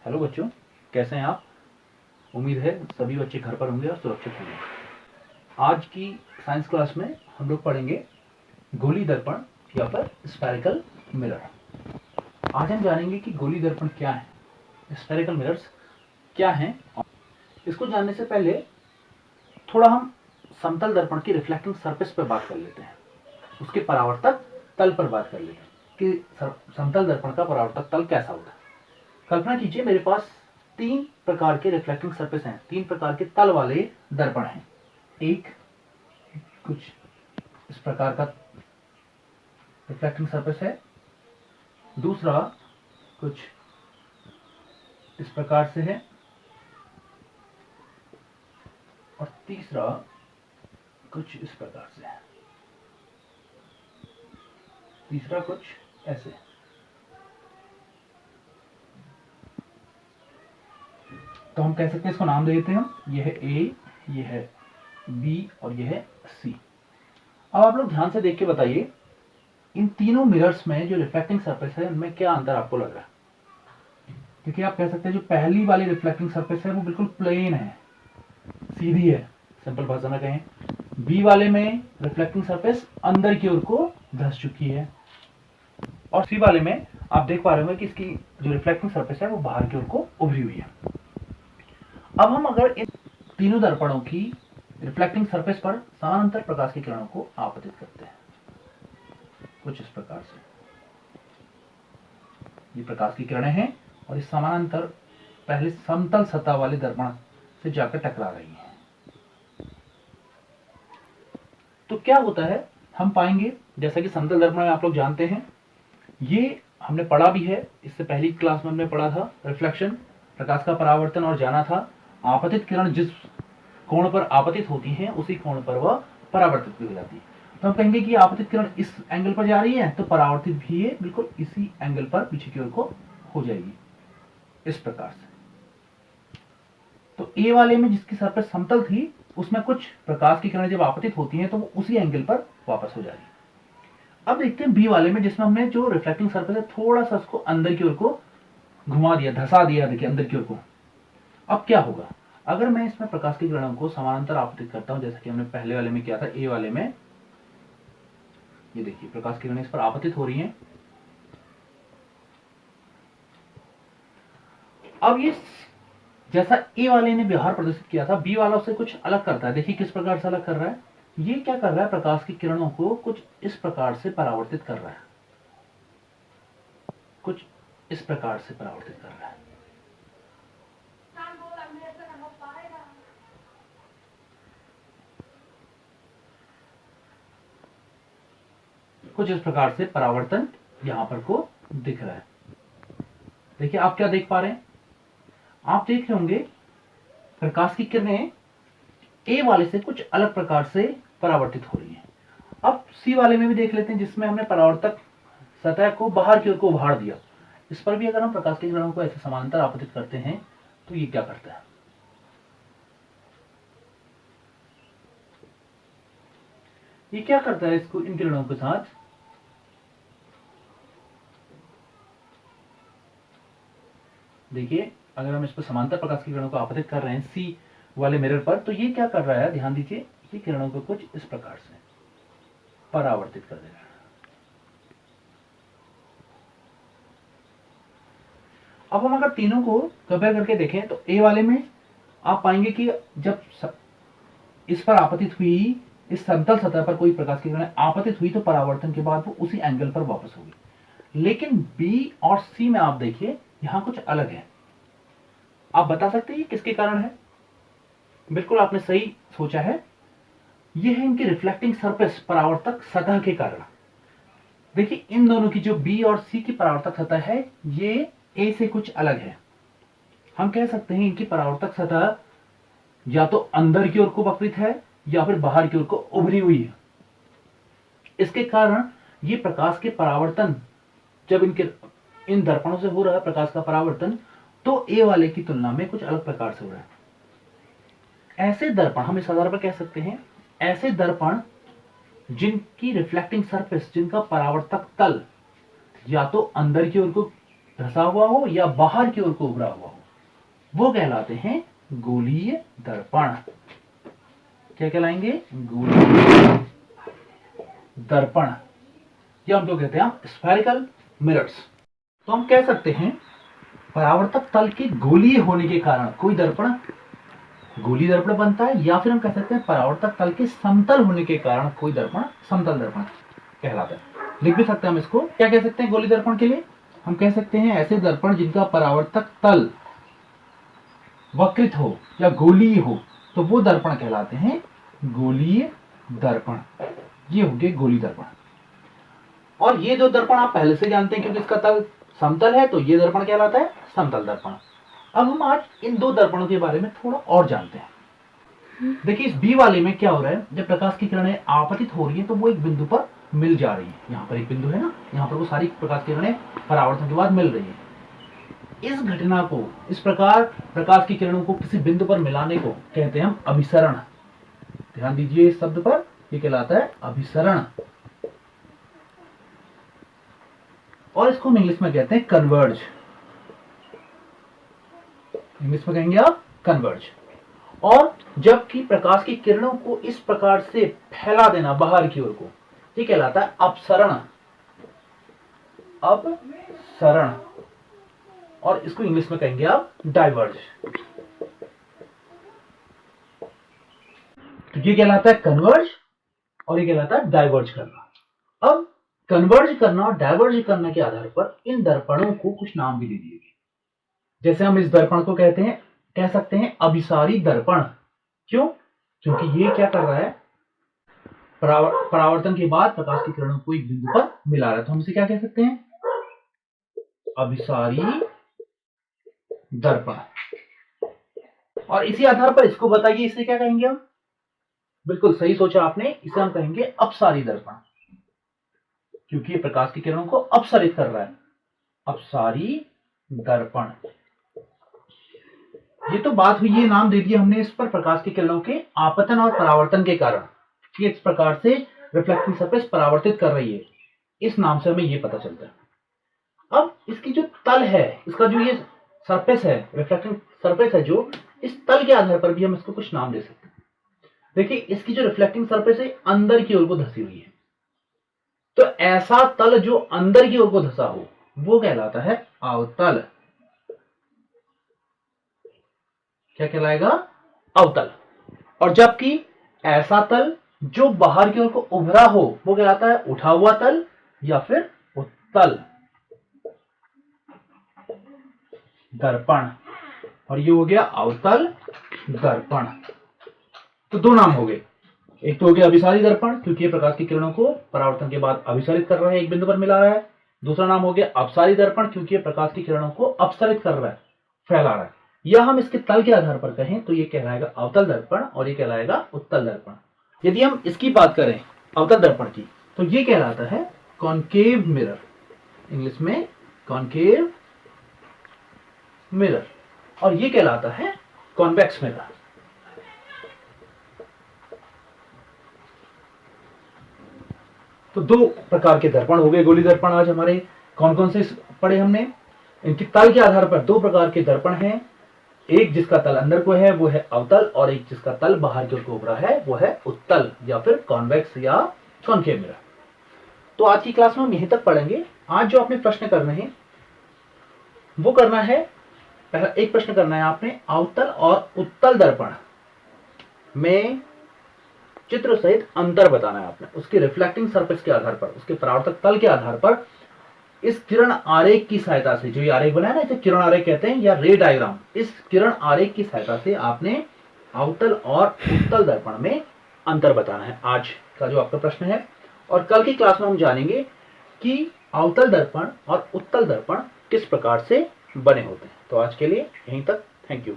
Hello बच्चों, कैसे हैं आप। उम्मीद है सभी बच्चे घर पर होंगे और सुरक्षित होंगे। आज की साइंस क्लास में हम लोग पढ़ेंगे गोली दर्पण या फिर स्फेरिकल मिरर। आज हम जानेंगे कि गोली दर्पण क्या है, स्फेरिकल मिरर्स क्या हैं। इसको जानने से पहले थोड़ा हम समतल दर्पण की रिफ्लेक्टिंग सरफेस पर बात कर लेते हैं, उसके परावर्तक तल पर बात कर लेते हैं कि समतल दर्पण का परावर्तक तल कैसा होता है। कल्पना कीजिए मेरे पास 3 प्रकार के रिफ्लेक्टिंग सरफेस हैं, 3 प्रकार के तल वाले दर्पण हैं। एक कुछ इस प्रकार का रिफ्लेक्टिंग सरफेस है, दूसरा कुछ इस प्रकार से है, और तीसरा कुछ इस प्रकार से है, तीसरा कुछ ऐसे। तो हम कह सकते हैं, इसको नाम दे देते हैं हम, यह है ए, यह है बी और यह है सी। अब आप लोग ध्यान से देख के बताइए, इन तीनों मिरर्स में जो रिफ्लेक्टिंग सरफेस है उनमें क्या अंतर आपको लग रहा है। क्योंकि आप कह सकते हैं जो पहली वाली रिफ्लेक्टिंग सरफेस है वो बिल्कुल प्लेन है, सीधी है, सिंपल भाषा में कहें। बी वाले में रिफ्लेक्टिंग सरफेस अंदर की ओर को धंस चुकी है, और सी वाले में आप देख पा रहे होंगे कि इसकी जो रिफ्लेक्टिंग सरफेस है वो बाहर की ओर को उभरी हुई है। अब हम अगर इन तीनों दर्पणों की रिफ्लेक्टिंग सरफेस पर समानांतर प्रकाश की किरणों को आपतित करते हैं कुछ इस प्रकार से, ये प्रकाश की किरणें हैं और इस समानांतर पहले समतल सतह वाले दर्पण से जाकर टकरा रही हैं। तो क्या होता है, हम पाएंगे जैसा कि समतल दर्पण में आप लोग जानते हैं, ये हमने पढ़ा भी है, इससे पहली क्लास में हमने पढ़ा था रिफ्लेक्शन, प्रकाश का परावर्तन, और जाना था आपतित किरण जिस कोण पर आपतित होती है उसी कोण पर वह परावर्तित भी हो जाती है। तो हम कहेंगे कि आपतित किरण इस एंगल पर जा रही है तो परावर्तित भी ये बिल्कुल इसी एंगल पर पीछे की ओर को हो जाएगी, इस प्रकार से। तो ए वाले में जिसकी सरफेस समतल थी उसमें कुछ प्रकाश की किरणें जब आपतित होती हैं तो वो उसी एंगल पर वापस हो जाएगी। अब देखते हैं बी वाले में, जिसमें हमने जो रिफ्लेक्टिंग सरफेस है थोड़ा सा उसको अंदर की ओर को घुमा दिया, धसा दिया, देखिए अंदर की ओर को। अब क्या होगा, अगर मैं इसमें प्रकाश की किरणों को समानांतर आपतित करता हूं, जैसा कि हमने पहले वाले में किया था, ए वाले में, ये देखिए प्रकाश की किरणें इस पर आपतित हो रही हैं। अब ये जैसा ए वाले ने व्यवहार प्रदर्शित किया था, बी वाला उससे कुछ अलग करता है। देखिए किस प्रकार से अलग कर रहा है, ये क्या कर रहा है, प्रकाश की किरणों को कुछ इस प्रकार से परावर्तित कर रहा है, कुछ इस प्रकार से परावर्तित कर रहा है। कुछ इस प्रकार से परावर्तन यहां पर को दिख रहा है। देखिए आप क्या देख पा रहे हैं, आप देख रहे होंगे प्रकाश की किरणें ए वाले से कुछ अलग प्रकार से परावर्तित हो रही हैं। अब सी वाले में भी देख लेते हैं, जिसमें हमने परावर्तक सतह को बाहर की ओर को उभार दिया। इस पर भी अगर हम प्रकाश की किरणों को ऐसे समानांतर आपतित करते हैं तो ये क्या करता है, ये क्या करता है इसको, इन किरणों के साथ देखिए, अगर हम इस पर समांतर प्रकाश की किरणों को आपतित कर रहे हैं सी वाले मिरर पर, तो ये क्या कर रहा है, ध्यान दीजिए, ये किरणों को कुछ इस प्रकार से परावर्तित कर दे रहा है। अब हम अगर तीनों को कंपेयर करके देखें तो ए वाले में आप पाएंगे कि जब इस पर आपतित हुई, इस समतल सतह पर कोई प्रकाश की किरण आपतित हुई तो परावर्तन के बाद वो उसी एंगल पर वापस होगी। लेकिन बी और सी में आप देखिए यहां कुछ अलग है। आप बता सकते हैं ये किसके कारण है। बिल्कुल आपने सही सोचा है, यह है इनकी रिफ्लेक्टिंग सरफेस, परावर्तक सतह के कारण। देखिए इन दोनों की जो बी और सी की परावर्तक सतह है ये ए से कुछ अलग है। हम कह सकते हैं इनकी परावर्तक सतह या तो अंदर की ओर को वक्रित है या फिर बाहर की ओर को उभरी हुई है। इसके कारण ये प्रकाश के परावर्तन, जब इनके इन दर्पणों से हो रहा है प्रकाश का परावर्तन, तो ए वाले की तुलना में कुछ अलग प्रकार से हो रहा है। ऐसे दर्पण हम इस आधार पर कह सकते हैं, ऐसे दर्पण जिनकी रिफ्लेक्टिंग सरफेस, जिनका परावर्तक तल या तो अंदर की ओर को धसा हुआ हो या बाहर की ओर को उभरा हुआ हो, वो कहलाते हैं गोलीय दर्पण। क्या कहलाएंगे? गोलीय दर्पण। ये हम जो कहते हैं स्फेरिकल मिरर्स। तो हम कह सकते हैं परावर्तक तल के गोलीय होने के कारण कोई दर्पण गोलीय दर्पण बनता है, या फिर हम कह सकते हैं परावर्तक तल के समतल होने के कारण कोई दर्पण समतल दर्पण कहलाता है। लिख भी सकते हैं हम इसको। क्या कह सकते हैं गोलीय दर्पण के लिए? हम कह सकते हैं ऐसे दर्पण जिनका परावर्तक तल वक्रित हो या गोलीय हो, तो वो दर्पण कहलाते हैं गोलीय दर्पण। ये हो गए गोलीय दर्पण। और ये जो दर्पण आप पहले से जानते हैं क्योंकि इसका तल समतल है, तो ये दर्पण कहलाता है समतल दर्पण। अब हम आज इन दो दर्पणों के बारे में थोड़ा और जानते हैं। देखिए इस बी वाले में क्या हो रहा है, जब प्रकाश की किरणें आपतित हो रही है तो वो एक बिंदु पर मिल जा रही है। यहाँ पर एक बिंदु है ना, यहाँ पर वो सारी प्रकाश की किरणें परावर्तन के बाद मिल रही है। इस घटना को, इस प्रकार प्रकाश की किरणों को किसी बिंदु पर मिलाने को कहते हैं हम अभिसरण। ध्यान दीजिए इस शब्द पर, ये कहलाता है अभिसरण। और इसको हम इंग्लिश में कहते हैं कन्वर्ज। इंग्लिश में कहेंगे आप कन्वर्ज। और जबकि प्रकाश की किरणों को इस प्रकार से फैला देना बाहर की ओर को, ये कहलाता है अपसरण। अपसरण। और इसको इंग्लिश में कहेंगे आप डाइवर्ज। तो ये कहलाता है कन्वर्ज और ये कहलाता है डाइवर्ज करना। अब कन्वर्ज करना और डाइवर्ज करने के आधार पर इन दर्पणों को कुछ नाम भी दे दिए गए। जैसे हम इस दर्पण को कह सकते हैं अभिसारी दर्पण। क्यों? क्योंकि ये क्या कर रहा है, परावर्तन के बाद प्रकाश की किरणों को एक बिंदु पर मिला रहा है, तो हम इसे क्या कह सकते हैं? अभिसारी दर्पण। और इसी आधार पर इसको बताइए, इसे क्या कहेंगे हम? बिल्कुल सही सोचा आपने, इसे हम कहेंगे अपसारी दर्पण, क्योंकि ये प्रकाश की किरणों को अपसरित कर रहा है। अपसारी दर्पण। ये तो बात हुई, ये नाम दे दिया हमने इस पर प्रकाश की किरणों के आपतन और परावर्तन के कारण कि इस प्रकार से रिफ्लेक्टिंग सरफेस परावर्तित कर रही है। इस नाम से हमें ये पता चलता है। अब इसकी जो तल है, इसका जो ये सरफेस है, रिफ्लेक्टिंग सरफेस है, जो इस तल के आधार पर भी हम इसको कुछ नाम दे सकते हैं। देखिए इसकी जो रिफ्लेक्टिंग सरफेस है अंदर की ओर को धसी हुई है, तो ऐसा तल जो अंदर की ओर को धसा हो वो कहलाता है अवतल। क्या कहलाएगा? अवतल। और जबकि ऐसा तल जो बाहर की ओर को उभरा हो वो कहलाता है उठा हुआ तल या फिर उत्तल दर्पण। और ये हो गया अवतल दर्पण। तो दो नाम हो गए, एक तो हो गया अभिसारी दर्पण क्योंकि ये प्रकाश की किरणों को परावर्तन के बाद अभिसारित कर रहा है, एक बिंदु पर मिला रहा है। दूसरा नाम हो गया अपसारी दर्पण क्योंकि ये प्रकाश की किरणों को अपसरित कर रहा है, फैला रहा है। या हम इसके तल के आधार पर कहें तो ये कहलाएगा अवतल दर्पण और ये कहलाएगा उत्तल दर्पण। यदि हम इसकी बात करें अवतल दर्पण की, तो ये कहलाता है कॉनकेव मिरर। इंग्लिश में कॉनकेव मिरर। और ये कहलाता है कॉन्वेक्स मिरर। तो दो प्रकार के दर्पण हो गए गोली दर्पण। आज हमारे कौन कौन से पढ़े हमने? इनके तल के आधार पर दो प्रकार के दर्पण हैं, एक जिसका तल अंदर को है वो है अवतल और एक जिसका तल बाहर की ओर को उभरा है वो है उत्तल या फिर कॉन्वेक्स या कॉनकेव मिरर। तो आज की क्लास में हम यहीं तक पढ़ेंगे। आज जो आपने प्रश्न करने हैं वो करना है, पहला एक प्रश्न करना है आपने, अवतल और उत्तल दर्पण में चित्र सहित अंतर बताना है आपने। उसके रिफ्लेक्टिंग सरफेस के आधार पर, उसके परावर्तक तल के आधार पर इस किरण आरेख की सहायता से, जो ये आरेख बना है ना, इसे किरण आरेख कहते हैं या रे डायग्राम, इस किरण आरेख की सहायता से आपने अवतल और उत्तल दर्पण में अंतर बताना है। आज का जो आपका प्रश्न है। और कल की क्लास में हम जानेंगे कि अवतल दर्पण और उत्तल दर्पण किस प्रकार से बने होते हैं। तो आज के लिए यहीं तक। Thank you.